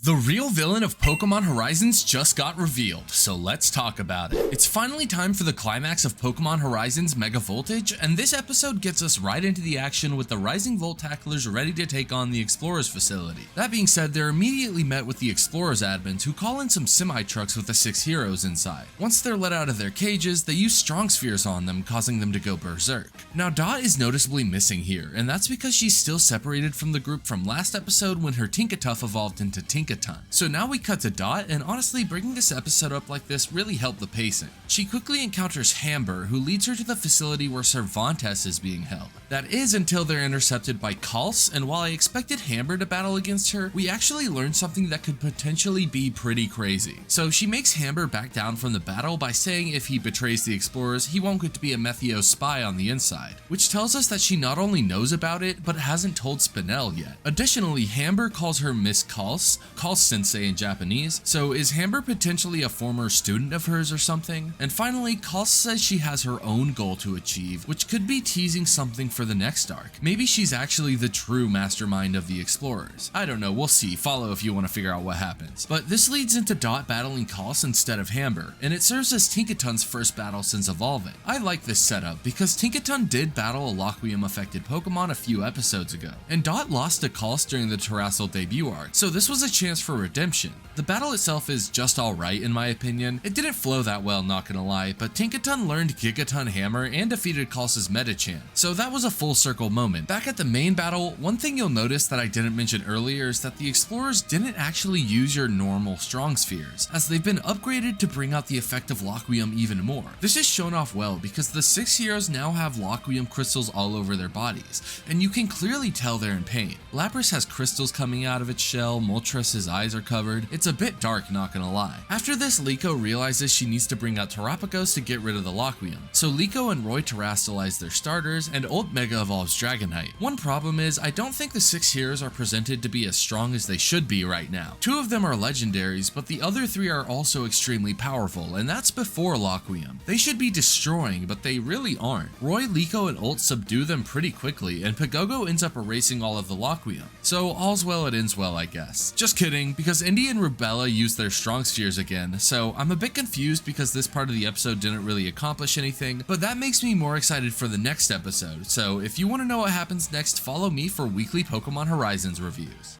The real villain of Pokemon Horizons just got revealed, so let's talk about it. It's finally time for the climax of Pokemon Horizons Mega Voltage, and this episode gets us right into the action with the Rising Volt tacklers ready to take on the Explorers facility. That being said, they're immediately met with the Explorers admins who call in some semi-trucks with the 6 heroes inside. Once they're let out of their cages, they use Strong Spheres on them, causing them to go berserk. Now Dot is noticeably missing here, and that's because she's still separated from the group from last episode when her Tinkatuff evolved into Tinkaton. So now we cut to Dot, and honestly bringing this episode up like this really helped the pacing. She quickly encounters Hamber, who leads her to the facility where Cervantes is being held. That is until they're intercepted by Calce, and while I expected Hamber to battle against her, we actually learned something that could potentially be pretty crazy. So she makes Hamber back down from the battle by saying if he betrays the Explorers, he won't get to be a Methio spy on the inside, which tells us that she not only knows about it, but hasn't told Spinel yet. Additionally, Hamber calls her Miss Calce Sensei in Japanese, so is Hamber potentially a former student of hers or something? And finally, Calce says she has her own goal to achieve, which could be teasing something for the next arc. Maybe she's actually the true mastermind of the Explorers. I don't know, we'll see, follow if you want to figure out what happens. But this leads into Dot battling Calce instead of Hamber, and it serves as Tinkaton's first battle since evolving. I like this setup because Tinkaton did battle a Lockweum affected Pokemon a few episodes ago, and Dot lost to Calce during the Terrassil debut arc, so this was a chance for redemption. The battle itself is just alright in my opinion. It didn't flow that well, not gonna lie, but Tinkaton learned Gigaton Hammer and defeated Calce's Metachan, so that was a full circle moment. Back at the main battle, one thing you'll notice that I didn't mention earlier is that the Explorers didn't actually use your normal Strong Spheres, as they've been upgraded to bring out the effect of Lockweum even more. This is shown off well because the 6 heroes now have Lockweum crystals all over their bodies, and you can clearly tell they're in pain. Lapras has crystals coming out of its shell, Moltres' eyes are covered. It's a bit dark, not gonna lie. After this, Liko realizes she needs to bring out Terapagos to get rid of the Lockweum, so Liko and Roy terrasilize their starters, and Ult Mega evolves Dragonite. One problem is, I don't think the 6 heroes are presented to be as strong as they should be right now. 2 of them are legendaries, but the other 3 are also extremely powerful, and that's before Lockweum. They should be destroying, but they really aren't. Roy, Liko, and Ult subdue them pretty quickly, and Pagogo ends up erasing all of the Lockweum. So all's well it ends well, I guess. Just kidding, because Indy and Rubella use their Strong Spheres again, so I'm a bit confused because this part of the episode didn't really accomplish anything, but that makes me more excited for the next episode. So if you want to know what happens next, follow me for weekly Pokemon Horizons reviews.